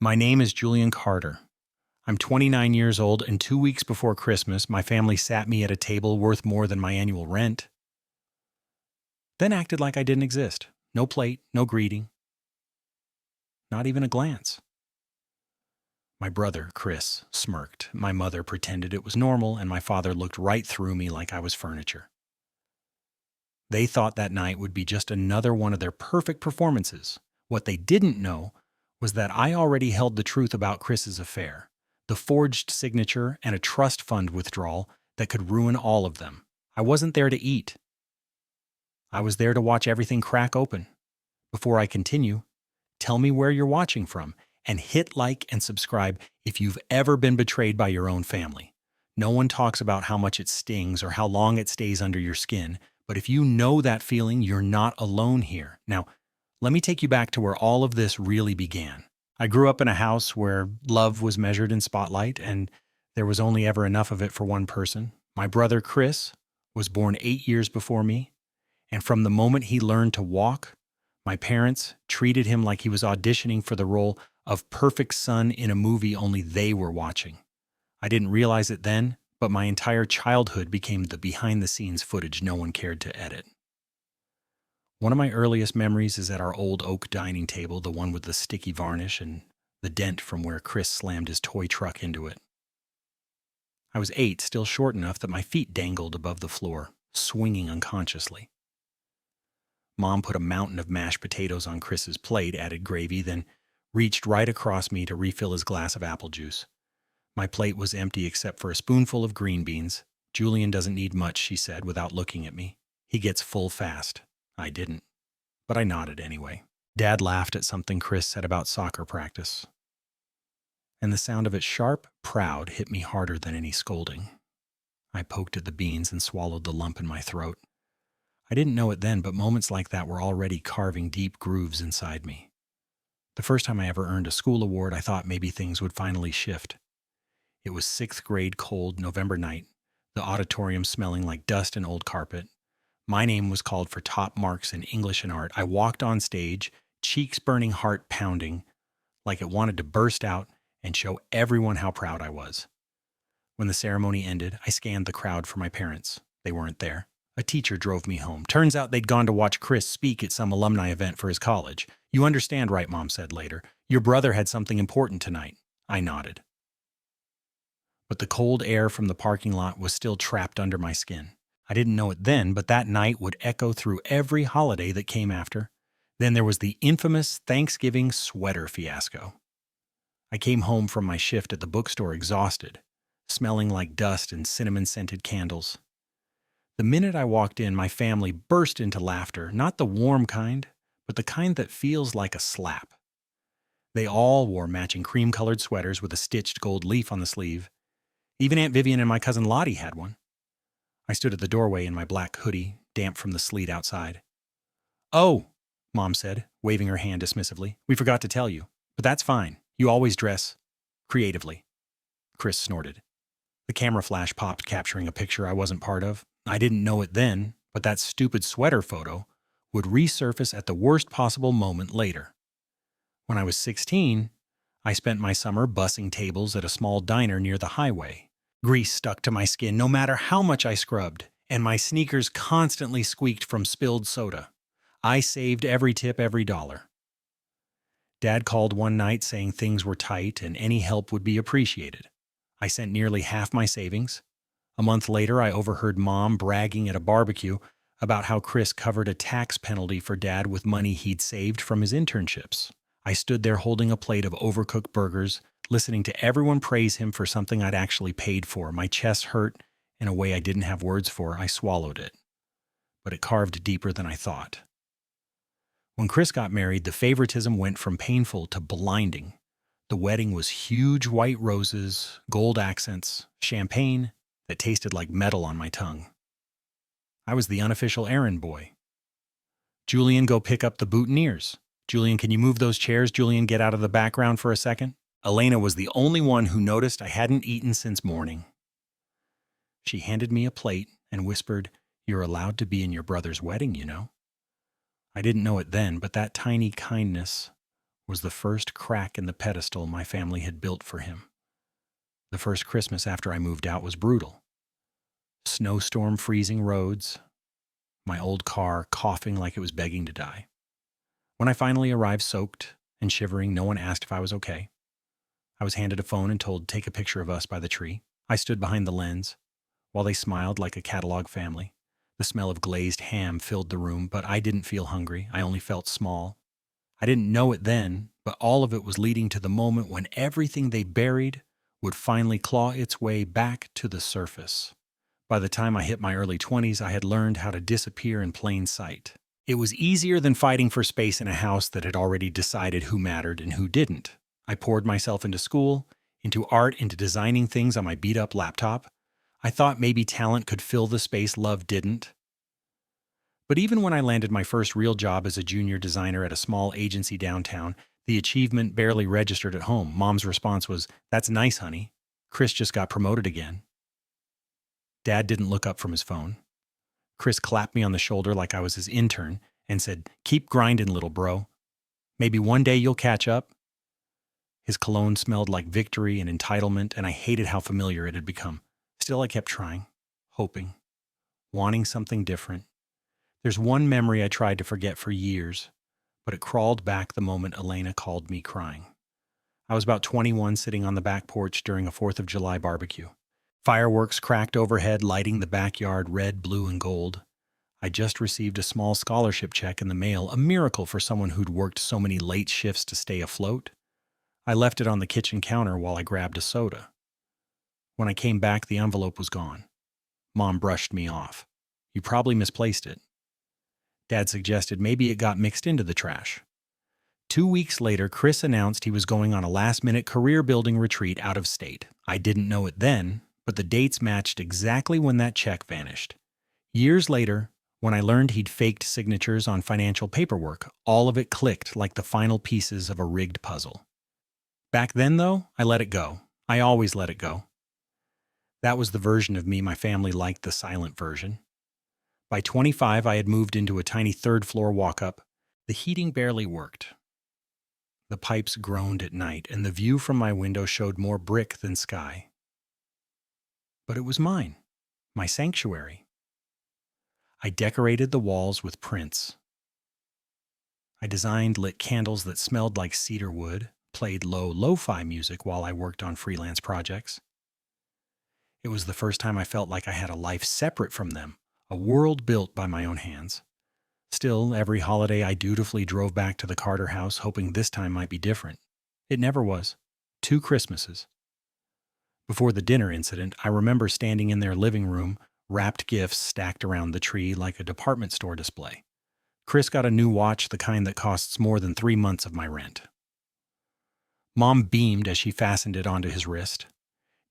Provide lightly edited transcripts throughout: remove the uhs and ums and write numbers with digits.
My name is Julian Carter. I'm 29 years old, and 2 weeks before Christmas, my family sat me at a table worth more than my annual rent, then acted like I didn't exist. No plate, no greeting, not even a glance. My brother, Chris, smirked. My mother pretended it was normal, and my father looked right through me like I was furniture. They thought that night would be just another one of their perfect performances. What they didn't know was that I already held the truth about Chris's affair, the forged signature and a trust fund withdrawal that could ruin all of them. I wasn't there to eat. I was there to watch everything crack open. Before I continue, tell me where you're watching from, and hit like and subscribe if you've ever been betrayed by your own family. No one talks about how much it stings or how long it stays under your skin, but if you know that feeling, you're not alone here. Now, let me take you back to where all of this really began. I grew up in a house where love was measured in spotlight, and there was only ever enough of it for one person. My brother, Chris, was born 8 years before me, and from the moment he learned to walk, my parents treated him like he was auditioning for the role of perfect son in a movie only they were watching. I didn't realize it then, but my entire childhood became the behind-the-scenes footage no one cared to edit. One of my earliest memories is at our old oak dining table, the one with the sticky varnish and the dent from where Chris slammed his toy truck into it. I was 8, still short enough that my feet dangled above the floor, swinging unconsciously. Mom put a mountain of mashed potatoes on Chris's plate, added gravy, then reached right across me to refill his glass of apple juice. My plate was empty except for a spoonful of green beans. Julian doesn't need much, she said, without looking at me. He gets full fast. I didn't, but I nodded anyway. Dad laughed at something Chris said about soccer practice, and the sound of it sharp, proud, hit me harder than any scolding. I poked at the beans and swallowed the lump in my throat. I didn't know it then, but moments like that were already carving deep grooves inside me. The first time I ever earned a school award, I thought maybe things would finally shift. It was 6th grade cold November night, the auditorium smelling like dust and old carpet. My name was called for top marks in English and art. I walked on stage, cheeks burning, heart pounding, like it wanted to burst out and show everyone how proud I was. When the ceremony ended, I scanned the crowd for my parents. They weren't there. A teacher drove me home. Turns out they'd gone to watch Chris speak at some alumni event for his college. You understand, right, Mom said later. Your brother had something important tonight. I nodded. But the cold air from the parking lot was still trapped under my skin. I didn't know it then, but that night would echo through every holiday that came after. Then there was the infamous Thanksgiving sweater fiasco. I came home from my shift at the bookstore exhausted, smelling like dust and cinnamon-scented candles. The minute I walked in, my family burst into laughter, not the warm kind, but the kind that feels like a slap. They all wore matching cream-colored sweaters with a stitched gold leaf on the sleeve. Even Aunt Vivian and my cousin Lottie had one. I stood at the doorway in my black hoodie, damp from the sleet outside. "Oh," Mom said, waving her hand dismissively. "We forgot to tell you. But that's fine. You always dress creatively." Chris snorted. The camera flash popped, capturing a picture I wasn't part of. I didn't know it then, but that stupid sweater photo would resurface at the worst possible moment later. When I was 16, I spent my summer bussing tables at a small diner near the highway. Grease stuck to my skin no matter how much I scrubbed, and my sneakers constantly squeaked from spilled soda. I saved every tip, every dollar. Dad called one night saying things were tight and any help would be appreciated. I sent nearly half my savings. A month later, I overheard Mom bragging at a barbecue about how Chris covered a tax penalty for Dad with money he'd saved from his internships. I stood there holding a plate of overcooked burgers, listening to everyone praise him for something I'd actually paid for. My chest hurt in a way I didn't have words for. I swallowed it. But it carved deeper than I thought. When Chris got married, the favoritism went from painful to blinding. The wedding was huge white roses, gold accents, champagne that tasted like metal on my tongue. I was the unofficial errand boy. "Julian, go pick up the boutonnieres. Julian, can you move those chairs? Julian, get out of the background for a second." Elena was the only one who noticed I hadn't eaten since morning. She handed me a plate and whispered, "You're allowed to be in your brother's wedding, you know." I didn't know it then, but that tiny kindness was the first crack in the pedestal my family had built for him. The first Christmas after I moved out was brutal. Snowstorm freezing roads, my old car coughing like it was begging to die. When I finally arrived soaked and shivering, no one asked if I was okay. I was handed a phone and told, "Take a picture of us by the tree." I stood behind the lens, while they smiled like a catalog family. The smell of glazed ham filled the room, but I didn't feel hungry. I only felt small. I didn't know it then, but all of it was leading to the moment when everything they buried would finally claw its way back to the surface. By the time I hit my early 20s, I had learned how to disappear in plain sight. It was easier than fighting for space in a house that had already decided who mattered and who didn't. I poured myself into school, into art, into designing things on my beat-up laptop. I thought maybe talent could fill the space love didn't. But even when I landed my first real job as a junior designer at a small agency downtown, the achievement barely registered at home. Mom's response was, "That's nice, honey. Chris just got promoted again." Dad didn't look up from his phone. Chris clapped me on the shoulder like I was his intern and said, "Keep grinding, little bro. Maybe one day you'll catch up." His cologne smelled like victory and entitlement, and I hated how familiar it had become. Still, I kept trying, hoping, wanting something different. There's one memory I tried to forget for years, but it crawled back the moment Elena called me crying. I was about 21, sitting on the back porch during a 4th of July barbecue. Fireworks cracked overhead, lighting the backyard red, blue, and gold. I just received a small scholarship check in the mail, a miracle for someone who'd worked so many late shifts to stay afloat. I left it on the kitchen counter while I grabbed a soda. When I came back, the envelope was gone. Mom brushed me off. "You probably misplaced it." Dad suggested maybe it got mixed into the trash. 2 weeks later, Chris announced he was going on a last-minute career-building retreat out of state. I didn't know it then, but the dates matched exactly when that check vanished. Years later, when I learned he'd faked signatures on financial paperwork, all of it clicked like the final pieces of a rigged puzzle. Back then, though, I let it go. I always let it go. That was the version of me my family liked, the silent version. By 25, I had moved into a tiny third-floor walk-up. The heating barely worked. The pipes groaned at night, and the view from my window showed more brick than sky. But it was mine, my sanctuary. I decorated the walls with prints. I designed lit candles that smelled like cedar wood, played lo-fi music while I worked on freelance projects. It was the first time I felt like I had a life separate from them, a world built by my own hands. Still, every holiday I dutifully drove back to the Carter house, hoping this time might be different. It never was. 2 Christmases. Before the dinner incident, I remember standing in their living room, wrapped gifts stacked around the tree like a department store display. Chris got a new watch, the kind that costs more than 3 months of my rent. Mom beamed as she fastened it onto his wrist.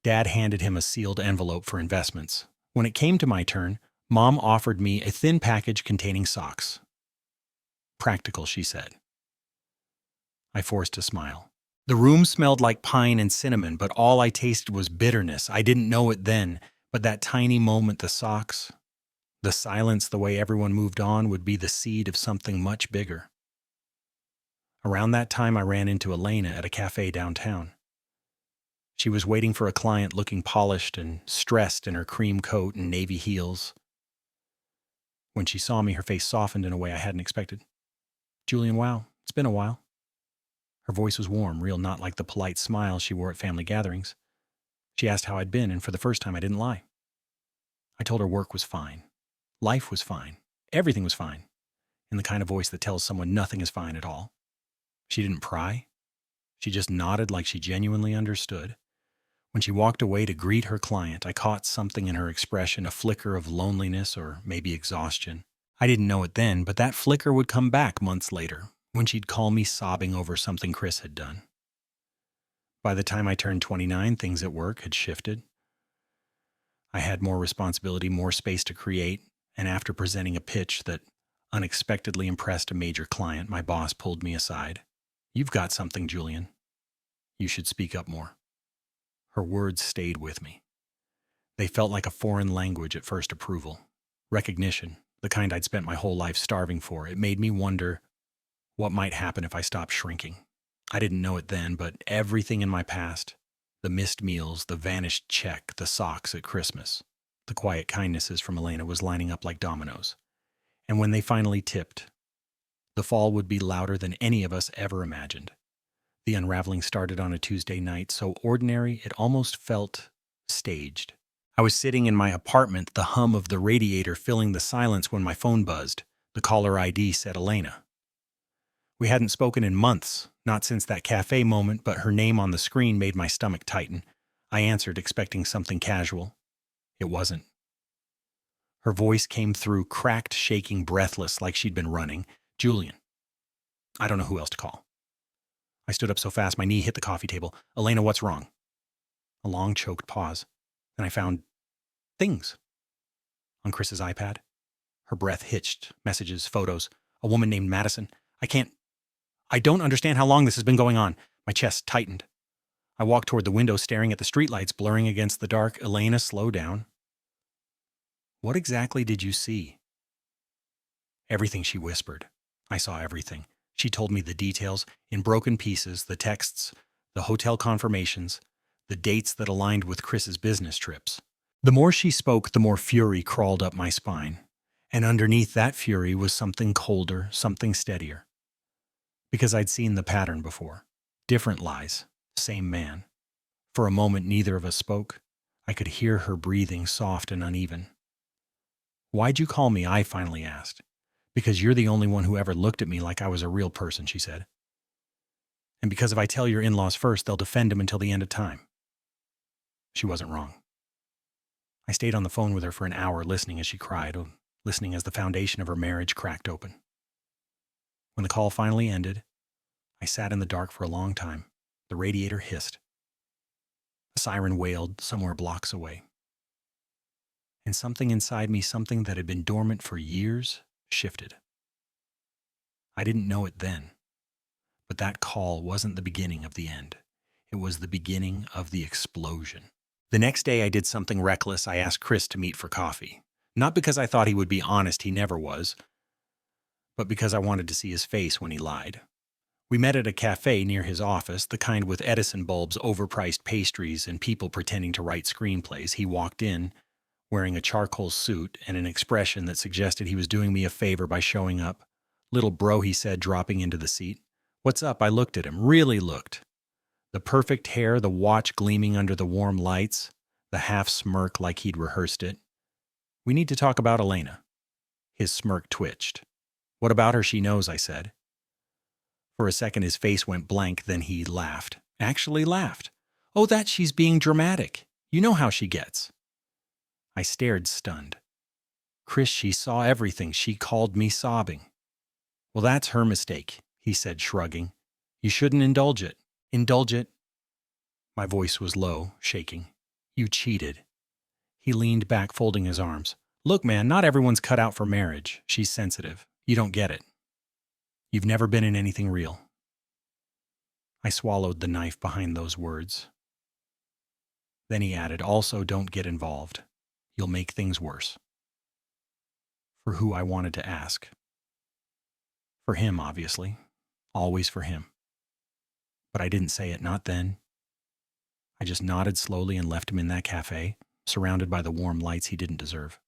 Dad handed him a sealed envelope for investments. When it came to my turn, Mom offered me a thin package containing socks. "Practical," she said. I forced a smile. The room smelled like pine and cinnamon, but all I tasted was bitterness. I didn't know it then, but that tiny moment, the socks, the silence, the way everyone moved on, would be the seed of something much bigger. Around that time, I ran into Elena at a cafe downtown. She was waiting for a client, looking polished and stressed in her cream coat and navy heels. When she saw me, her face softened in a way I hadn't expected. "Julian, wow, it's been a while." Her voice was warm, real, not like the polite smile she wore at family gatherings. She asked how I'd been, and for the first time I didn't lie. I told her work was fine. Life was fine. Everything was fine. In the kind of voice that tells someone nothing is fine at all. She didn't pry. She just nodded like she genuinely understood. When she walked away to greet her client, I caught something in her expression, a flicker of loneliness or maybe exhaustion. I didn't know it then, but that flicker would come back months later, when she'd call me sobbing over something Chris had done. By the time I turned 29, things at work had shifted. I had more responsibility, more space to create, and after presenting a pitch that unexpectedly impressed a major client, my boss pulled me aside. "You've got something, Julian. You should speak up more." Her words stayed with me. They felt like a foreign language at first approval. Recognition, the kind I'd spent my whole life starving for. It made me wonder what might happen if I stopped shrinking. I didn't know it then, but everything in my past, the missed meals, the vanished check, the socks at Christmas, the quiet kindnesses from Elena was lining up like dominoes. And when they finally tipped, the fall would be louder than any of us ever imagined. The unraveling started on a Tuesday night, so ordinary it almost felt staged. I was sitting in my apartment, the hum of the radiator filling the silence when my phone buzzed. The caller ID said Elena. We hadn't spoken in months, not since that cafe moment, but her name on the screen made my stomach tighten. I answered, expecting something casual. It wasn't. Her voice came through, cracked, shaking, breathless, like she'd been running. Julian. I don't know who else to call. I stood up so fast my knee hit the coffee table. Elena, what's wrong? A long, choked pause. Then I found things on Chris's iPad. Her breath hitched. Messages, photos. A woman named Madison. I don't understand how long this has been going on. My chest tightened. I walked toward the window, staring at the streetlights blurring against the dark. Elena, slow down. What exactly did you see? Everything, she whispered. I saw everything. She told me the details, in broken pieces, the texts, the hotel confirmations, the dates that aligned with Chris's business trips. The more she spoke, the more fury crawled up my spine. And underneath that fury was something colder, something steadier. Because I'd seen the pattern before. Different lies, same man. For a moment, neither of us spoke. I could hear her breathing, soft and uneven. Why'd you call me? I finally asked. Because you're the only one who ever looked at me like I was a real person, she said. And because if I tell your in-laws first, they'll defend him until the end of time. She wasn't wrong. I stayed on the phone with her for an hour, listening as she cried, listening as the foundation of her marriage cracked open. When the call finally ended, I sat in the dark for a long time. The radiator hissed. A siren wailed somewhere blocks away. And something inside me, something that had been dormant for years, shifted. I didn't know it then, but that call wasn't the beginning of the end. It was the beginning of the explosion. The next day I did something reckless. I asked Chris to meet for coffee. Not because I thought he would be honest, he never was, but because I wanted to see his face when he lied. We met at a cafe near his office, the kind with Edison bulbs, overpriced pastries, and people pretending to write screenplays. He walked in, wearing a charcoal suit and an expression that suggested he was doing me a favor by showing up. Little bro, he said, dropping into the seat. What's up? I looked at him, really looked. The perfect hair, the watch gleaming under the warm lights, the half smirk like he'd rehearsed it. We need to talk about Elena. His smirk twitched. What about her? She knows, I said. For a second his face went blank, then he laughed. Actually laughed. Oh, that she's being dramatic. You know how she gets. I stared, stunned. Chris, she saw everything. She called me sobbing. Well, that's her mistake, he said, shrugging. You shouldn't indulge it. Indulge it? My voice was low, shaking. You cheated. He leaned back, folding his arms. Look, man, not everyone's cut out for marriage. She's sensitive. You don't get it. You've never been in anything real. I swallowed the knife behind those words. Then he added, also don't get involved. You'll make things worse. For who I wanted to ask. For him, obviously. Always for him. But I didn't say it, not then. I just nodded slowly and left him in that cafe, surrounded by the warm lights he didn't deserve.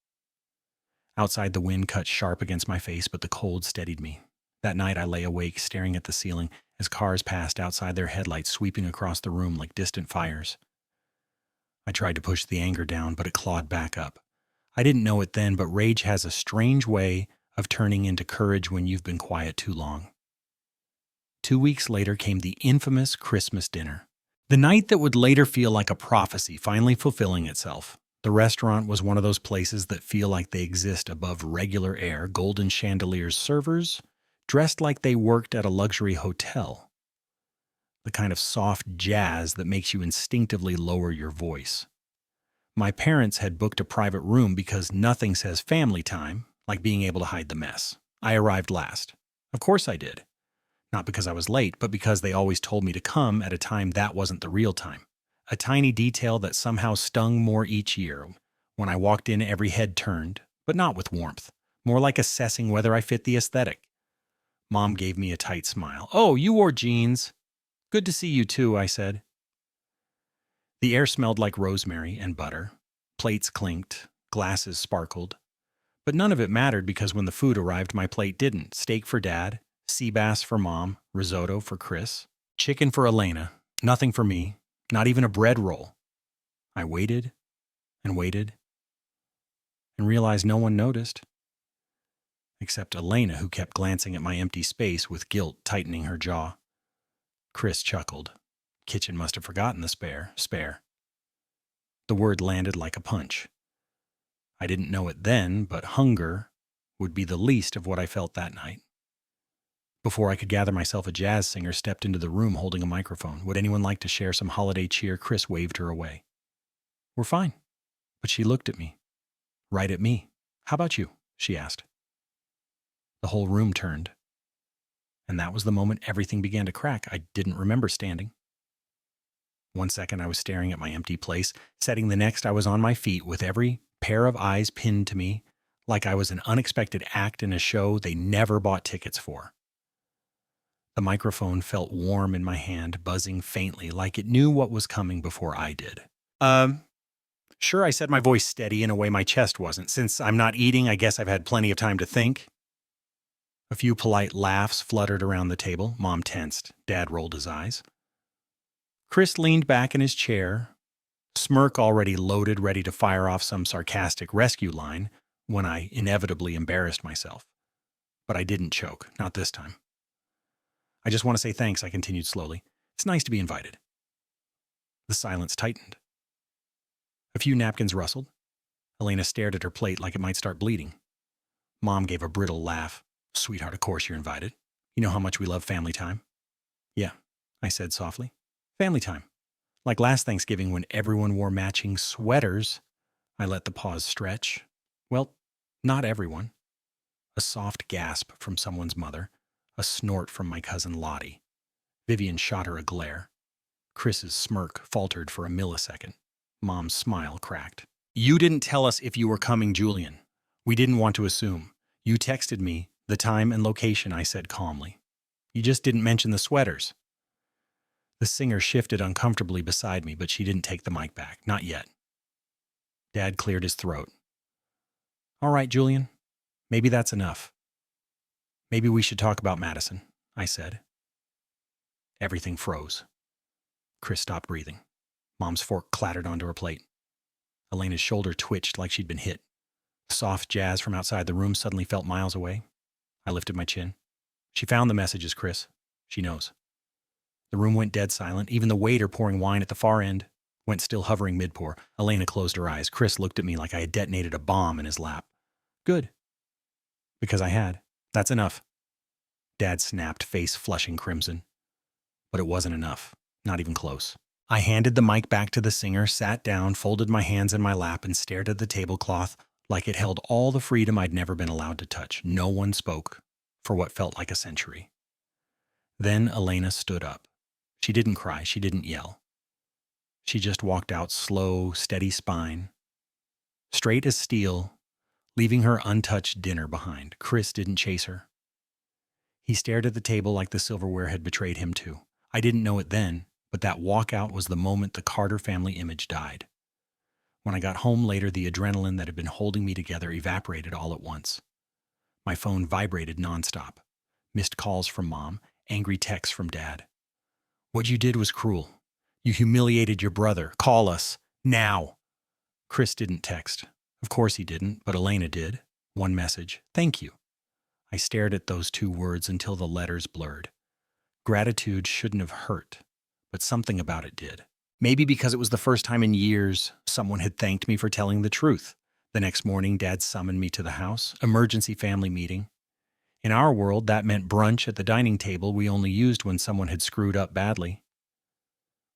Outside, the wind cut sharp against my face, but the cold steadied me. That night I lay awake, staring at the ceiling as cars passed outside, their headlights sweeping across the room like distant fires. I tried to push the anger down, but it clawed back up. I didn't know it then, but rage has a strange way of turning into courage when you've been quiet too long. 2 weeks later came the infamous Christmas dinner. The night that would later feel like a prophecy finally fulfilling itself. The restaurant was one of those places that feel like they exist above regular air, golden chandeliers, servers dressed like they worked at a luxury hotel. The kind of soft jazz that makes you instinctively lower your voice. My parents had booked a private room because nothing says family time like being able to hide the mess. I arrived last. Of course I did. Not because I was late, but because they always told me to come at a time that wasn't the real time. A tiny detail that somehow stung more each year. When I walked in, every head turned, but not with warmth, more like assessing whether I fit the aesthetic. Mom gave me a tight smile. Oh, you wore jeans. Good to see you too, I said. The air smelled like rosemary and butter. Plates clinked, glasses sparkled. But none of it mattered because when the food arrived, my plate didn't. Steak for Dad, sea bass for Mom, risotto for Chris, chicken for Elena, nothing for me, not even a bread roll. I waited and waited and realized no one noticed, except Elena, who kept glancing at my empty space with guilt tightening her jaw. Chris chuckled. Kitchen must have forgotten the spare. The word landed like a punch. I didn't know it then, but hunger would be the least of what I felt that night. Before I could gather myself, a jazz singer stepped into the room holding a microphone. Would anyone like to share some holiday cheer? Chris waved her away. We're fine. But she looked at me. Right at me. How about you? She asked. The whole room turned. And that was the moment everything began to crack. I didn't remember standing. 1 second I was staring at my empty place. Setting the next, I was on my feet with every pair of eyes pinned to me, like I was an unexpected act in a show they never bought tickets for. The microphone felt warm in my hand, buzzing faintly, like it knew what was coming before I did. Sure, I said, my voice steady in a way my chest wasn't. Since I'm not eating, I guess I've had plenty of time to think. A few polite laughs fluttered around the table. Mom tensed. Dad rolled his eyes. Chris leaned back in his chair, smirk already loaded, ready to fire off some sarcastic rescue line when I inevitably embarrassed myself. But I didn't choke, not this time. I just want to say thanks, I continued slowly. It's nice to be invited. The silence tightened. A few napkins rustled. Elena stared at her plate like it might start bleeding. Mom gave a brittle laugh. Sweetheart, of course you're invited. You know how much we love family time. Yeah, I said softly. Family time. Like last Thanksgiving when everyone wore matching sweaters. I let the pause stretch. Well, not everyone. A soft gasp from someone's mother. A snort from my cousin Lottie. Vivian shot her a glare. Chris's smirk faltered for a millisecond. Mom's smile cracked. You didn't tell us if you were coming, Julian. We didn't want to assume. You texted me the time and location, I said calmly. You just didn't mention the sweaters. The singer shifted uncomfortably beside me, but she didn't take the mic back. Not yet. Dad cleared his throat. All right, Julian. Maybe that's enough. Maybe we should talk about Madison, I said. Everything froze. Chris stopped breathing. Mom's fork clattered onto her plate. Elena's shoulder twitched like she'd been hit. Soft jazz from outside the room suddenly felt miles away. I lifted my chin. She found the messages, Chris. She knows. The room went dead silent. Even the waiter pouring wine at the far end went still, hovering mid-pour. Elena closed her eyes. Chris looked at me like I had detonated a bomb in his lap. Good. Because I had. That's enough. Dad snapped, face flushing crimson. But it wasn't enough. Not even close. I handed the mic back to the singer, sat down, folded my hands in my lap, and stared at the tablecloth like it held all the freedom I'd never been allowed to touch. No one spoke for what felt like a century. Then Elena stood up. She didn't cry. She didn't yell. She just walked out, slow, steady spine, straight as steel, leaving her untouched dinner behind. Chris didn't chase her. He stared at the table like the silverware had betrayed him too. I didn't know it then, but that walkout was the moment the Carter family image died. When I got home later, the adrenaline that had been holding me together evaporated all at once. My phone vibrated nonstop. Missed calls from Mom, angry texts from Dad. What you did was cruel. You humiliated your brother. Call us. Now. Chris didn't text. Of course he didn't, but Elena did. One message. Thank you. I stared at those two words until the letters blurred. Gratitude shouldn't have hurt, but something about it did. Maybe because it was the first time in years someone had thanked me for telling the truth. The next morning, Dad summoned me to the house. Emergency family meeting. In our world, that meant brunch at the dining table we only used when someone had screwed up badly.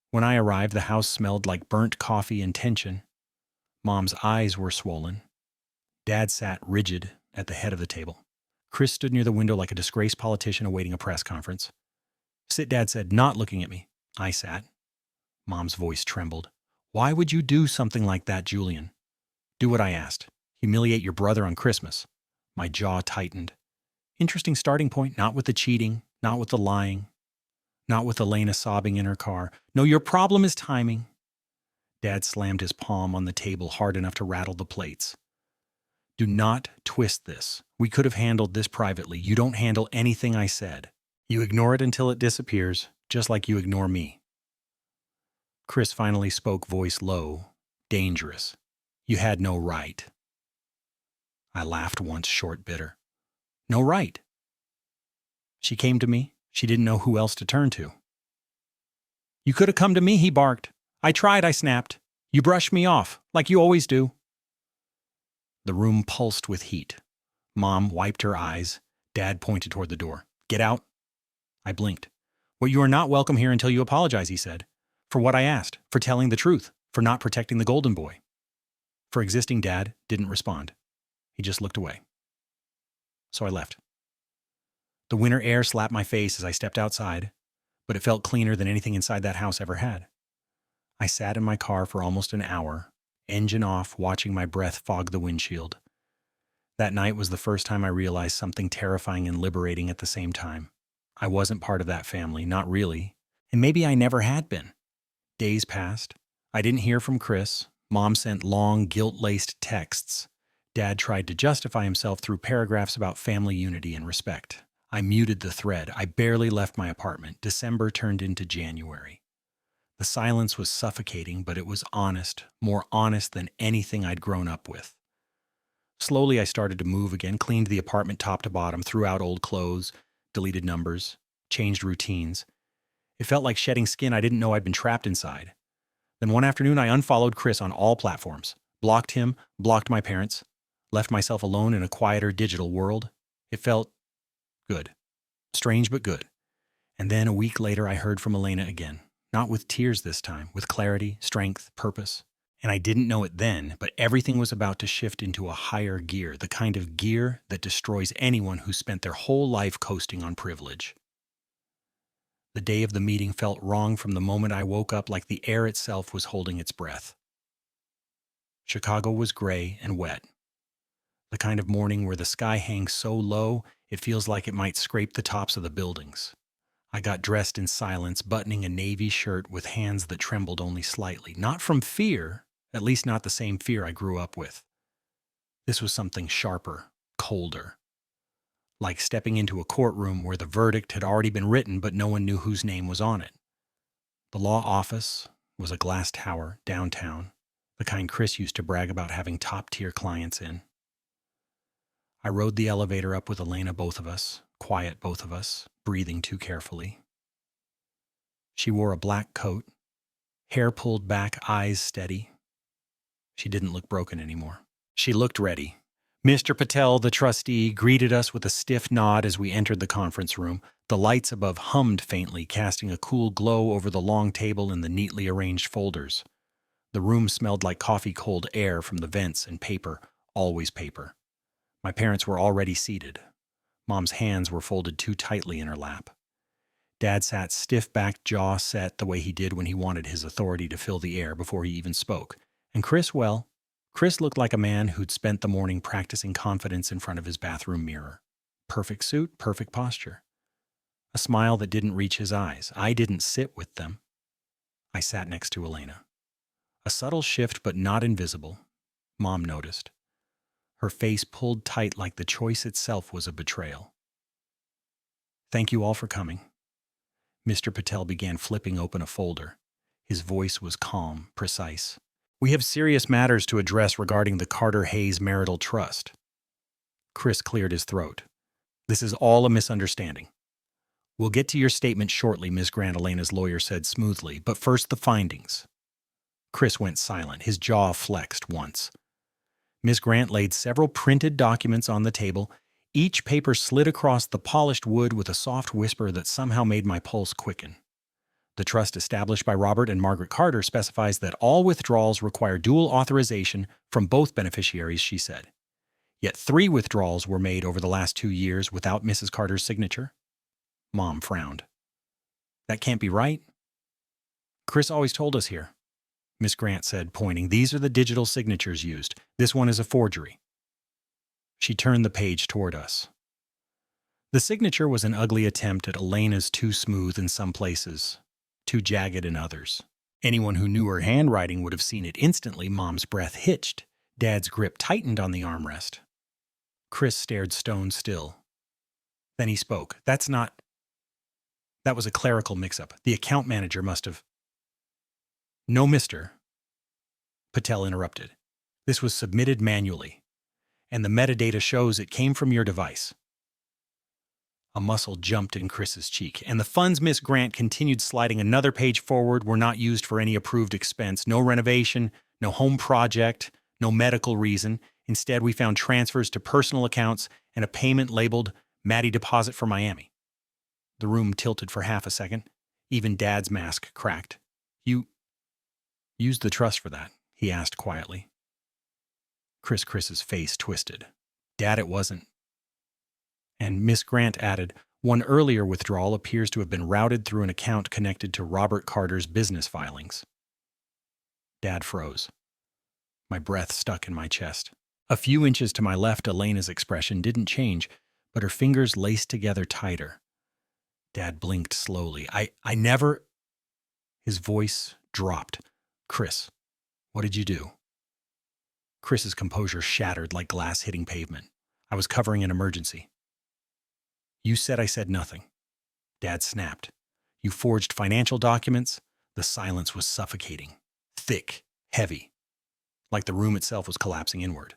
When I arrived, the house smelled like burnt coffee and tension. Mom's eyes were swollen. Dad sat rigid at the head of the table. Chris stood near the window like a disgraced politician awaiting a press conference. Sit, Dad said, not looking at me. I sat. Mom's voice trembled. Why would you do something like that, Julian? Do what I asked. Humiliate your brother on Christmas. My jaw tightened. Interesting starting point, not with the cheating, not with the lying. Not with Elena sobbing in her car. No, your problem is timing. Dad slammed his palm on the table hard enough to rattle the plates. Do not twist this. We could have handled this privately. You don't handle anything I said. You ignore it until it disappears, just like you ignore me. Chris finally spoke, voice low, dangerous. You had no right. I laughed once, short, bitter. No right. She came to me. She didn't know who else to turn to. You could have come to me, he barked. I tried, I snapped. You brushed me off, like you always do. The room pulsed with heat. Mom wiped her eyes. Dad pointed toward the door. Get out. I blinked. Well, you are not welcome here until you apologize, he said. For what I asked, for telling the truth, for not protecting the golden boy. For existing. Dad didn't respond. He just looked away. So I left. The winter air slapped my face as I stepped outside, but it felt cleaner than anything inside that house ever had. I sat in my car for almost an hour, engine off, watching my breath fog the windshield. That night was the first time I realized something terrifying and liberating at the same time. I wasn't part of that family, not really, and maybe I never had been. Days passed. I didn't hear from Chris. Mom sent long, guilt-laced texts. Dad tried to justify himself through paragraphs about family unity and respect. I muted the thread. I barely left my apartment. December turned into January. The silence was suffocating, but it was honest, more honest than anything I'd grown up with. Slowly, I started to move again, cleaned the apartment top to bottom, threw out old clothes, deleted numbers, changed routines. It felt like shedding skin I didn't know I'd been trapped inside. Then one afternoon, I unfollowed Chris on all platforms, blocked him, blocked my parents, left myself alone in a quieter digital world. It felt good. Strange, but good. And then a week later, I heard from Elena again. Not with tears this time, with clarity, strength, purpose. And I didn't know it then, but everything was about to shift into a higher gear, the kind of gear that destroys anyone who spent their whole life coasting on privilege. The day of the meeting felt wrong from the moment I woke up, like the air itself was holding its breath. Chicago was gray and wet. The kind of morning where the sky hangs so low, it feels like it might scrape the tops of the buildings. I got dressed in silence, buttoning a navy shirt with hands that trembled only slightly. Not from fear, at least not the same fear I grew up with. This was something sharper, colder. Like stepping into a courtroom where the verdict had already been written, but no one knew whose name was on it. The law office was a glass tower downtown, the kind Chris used to brag about having top-tier clients in. I rode the elevator up with Elena, both of us, quiet both of us, breathing too carefully. She wore a black coat, hair pulled back, eyes steady. She didn't look broken anymore. She looked ready. Mr. Patel, the trustee, greeted us with a stiff nod as we entered the conference room. The lights above hummed faintly, casting a cool glow over the long table and the neatly arranged folders. The room smelled like coffee-cold air from the vents and paper, always paper. My parents were already seated. Mom's hands were folded too tightly in her lap. Dad sat stiff-backed, jaw set, the way he did when he wanted his authority to fill the air before he even spoke. And Chris, well, Chris looked like a man who'd spent the morning practicing confidence in front of his bathroom mirror. Perfect suit, perfect posture. A smile that didn't reach his eyes. I didn't sit with them. I sat next to Elena. A subtle shift, but not invisible. Mom noticed. Her face pulled tight like the choice itself was a betrayal. Thank you all for coming. Mr. Patel began flipping open a folder. His voice was calm, precise. We have serious matters to address regarding the Carter-Hayes marital trust. Chris cleared his throat. This is all a misunderstanding. We'll get to your statement shortly, Ms. Grant, Elena's lawyer said smoothly, but first the findings. Chris went silent, his jaw flexed once. Ms. Grant laid several printed documents on the table. Each paper slid across the polished wood with a soft whisper that somehow made my pulse quicken. The trust established by Robert and Margaret Carter specifies that all withdrawals require dual authorization from both beneficiaries, she said. Yet 3 withdrawals were made over the last 2 years without Mrs. Carter's signature. Mom frowned. That can't be right. Chris always told us here, Miss Grant said, pointing. These are the digital signatures used. This one is a forgery. She turned the page toward us. The signature was an ugly attempt at Elena's too smooth in some places, too jagged in others. Anyone who knew her handwriting would have seen it instantly. Mom's breath hitched. Dad's grip tightened on the armrest. Chris stared stone still. Then he spoke. That was a clerical mix-up. The account manager must have... No, mister, Patel interrupted. This was submitted manually, and the metadata shows it came from your device. A muscle jumped in Chris's cheek, and the funds Miss Grant continued sliding another page forward were not used for any approved expense. No renovation, no home project, no medical reason. Instead, we found transfers to personal accounts and a payment labeled Maddie Deposit for Miami. The room tilted for half a second. Even Dad's mask cracked. You used the trust for that, he asked quietly. Chris's face twisted. Dad, it wasn't. And Miss Grant added, one earlier withdrawal appears to have been routed through an account connected to Robert Carter's business filings. Dad froze. My breath stuck in my chest. A few inches to my left, Elena's expression didn't change, but her fingers laced together tighter. Dad blinked slowly. I never... His voice dropped. Chris, what did you do? Chris's composure shattered like glass hitting pavement. I was covering an emergency. You said I said nothing. Dad snapped. You forged financial documents? The silence was suffocating. Thick, heavy. Like the room itself was collapsing inward.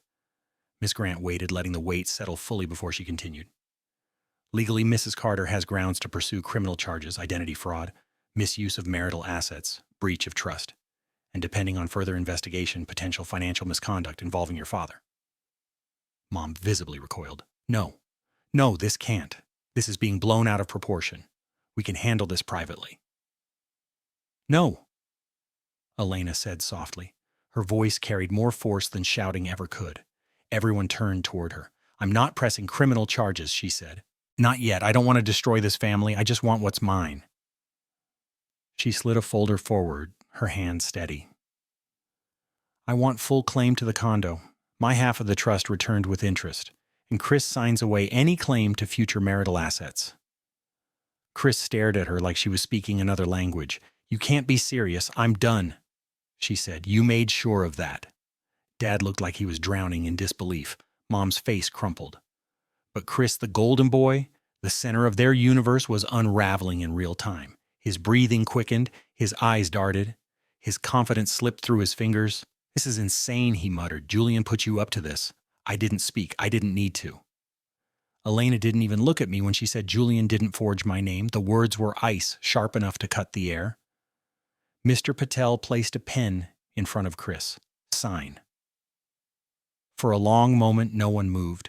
Miss Grant waited, letting the weight settle fully before she continued. Legally, Mrs. Carter has grounds to pursue criminal charges, identity fraud, misuse of marital assets, breach of trust, and depending on further investigation, potential financial misconduct involving your father. Mom visibly recoiled. No, this can't. This is being blown out of proportion. We can handle this privately. No, Elena said softly. Her voice carried more force than shouting ever could. Everyone turned toward her. I'm not pressing criminal charges, she said. Not yet. I don't want to destroy this family. I just want what's mine. She slid a folder forward, her hand steady. I want full claim to the condo. My half of the trust returned with interest, and Chris signs away any claim to future marital assets. Chris stared at her like she was speaking another language. You can't be serious. I'm done, she said. You made sure of that. Dad looked like he was drowning in disbelief. Mom's face crumpled. But Chris, the golden boy, the center of their universe, was unraveling in real time. His breathing quickened, his eyes darted, his confidence slipped through his fingers. This is insane, he muttered. Julian put you up to this. I didn't speak. I didn't need to. Elena didn't even look at me when she said Julian didn't forge my name. The words were ice, sharp enough to cut the air. Mr. Patel placed a pen in front of Chris. Sign. For a long moment, no one moved.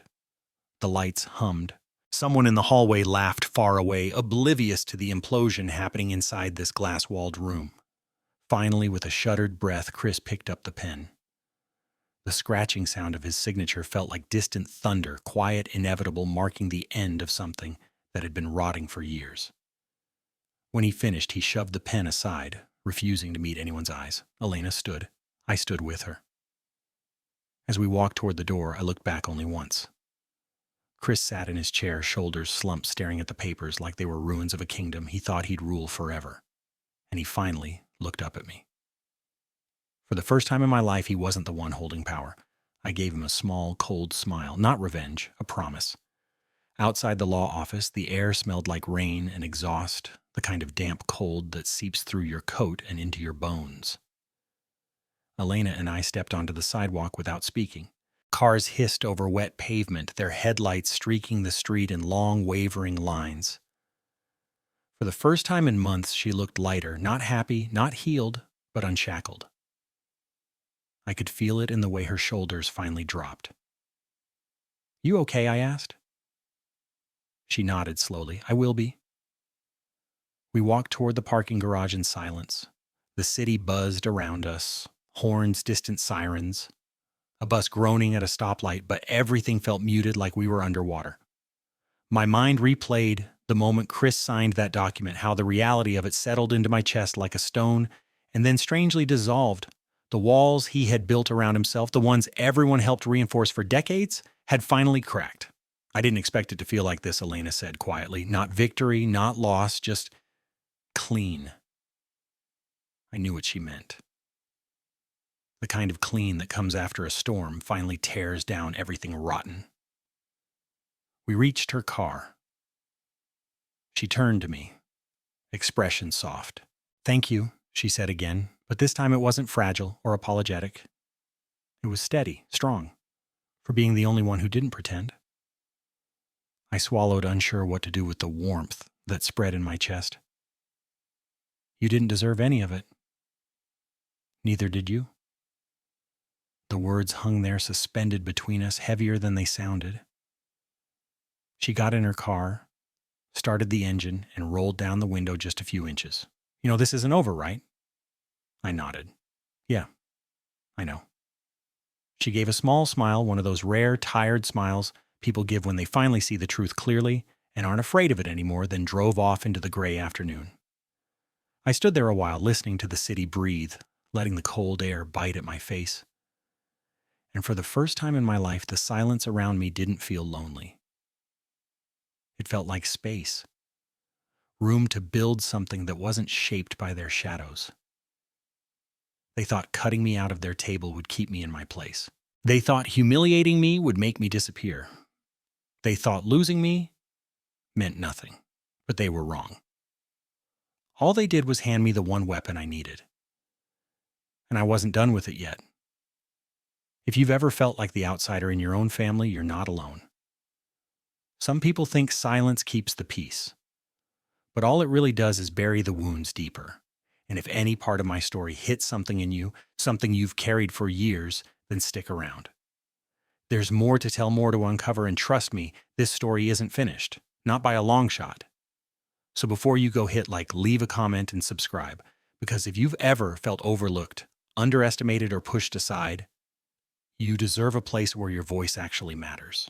The lights hummed. Someone in the hallway laughed far away, oblivious to the implosion happening inside this glass-walled room. Finally, with a shuddered breath, Chris picked up the pen. The scratching sound of his signature felt like distant thunder, quiet, inevitable, marking the end of something that had been rotting for years. When he finished, he shoved the pen aside, refusing to meet anyone's eyes. Elena stood. I stood with her. As we walked toward the door, I looked back only once. Chris sat in his chair, shoulders slumped, staring at the papers like they were ruins of a kingdom he thought he'd rule forever. And he finally looked up at me. For the first time in my life, he wasn't the one holding power. I gave him a small, cold smile, not revenge, a promise. Outside the law office, the air smelled like rain and exhaust, the kind of damp cold that seeps through your coat and into your bones. Elena and I stepped onto the sidewalk without speaking. Cars hissed over wet pavement, their headlights streaking the street in long, wavering lines. For the first time in months, she looked lighter, not happy, not healed, but unshackled. I could feel it in the way her shoulders finally dropped. You okay? I asked. She nodded slowly. I will be. We walked toward the parking garage in silence. The city buzzed around us, horns, distant sirens, a bus groaning at a stoplight, but everything felt muted like we were underwater. My mind replayed the moment Chris signed that document, how the reality of it settled into my chest like a stone and then strangely dissolved. The walls he had built around himself, the ones everyone helped reinforce for decades, had finally cracked. I didn't expect it to feel like this, Elena said quietly. Not victory, not loss, just clean. I knew what she meant. The kind of clean that comes after a storm finally tears down everything rotten. We reached her car. She turned to me, expression soft. Thank you, she said again, but this time it wasn't fragile or apologetic. It was steady, strong, for being the only one who didn't pretend. I swallowed, unsure what to do with the warmth that spread in my chest. You didn't deserve any of it. Neither did you. The words hung there suspended between us, heavier than they sounded. She got in her car, started the engine, and rolled down the window just a few inches. You know, this isn't over, right? I nodded. Yeah, I know. She gave a small smile, one of those rare, tired smiles people give when they finally see the truth clearly and aren't afraid of it anymore, then drove off into the gray afternoon. I stood there a while, listening to the city breathe, letting the cold air bite at my face. And for the first time in my life, the silence around me didn't feel lonely. It felt like space. Room to build something that wasn't shaped by their shadows. They thought cutting me out of their table would keep me in my place. They thought humiliating me would make me disappear. They thought losing me meant nothing, but they were wrong. All they did was hand me the one weapon I needed. And I wasn't done with it yet. If you've ever felt like the outsider in your own family, you're not alone. Some people think silence keeps the peace, but all it really does is bury the wounds deeper. And if any part of my story hits something in you, something you've carried for years, then stick around. There's more to tell, more to uncover, and trust me, this story isn't finished, not by a long shot. So before you go hit like, leave a comment and subscribe, because if you've ever felt overlooked, underestimated, or pushed aside, you deserve a place where your voice actually matters.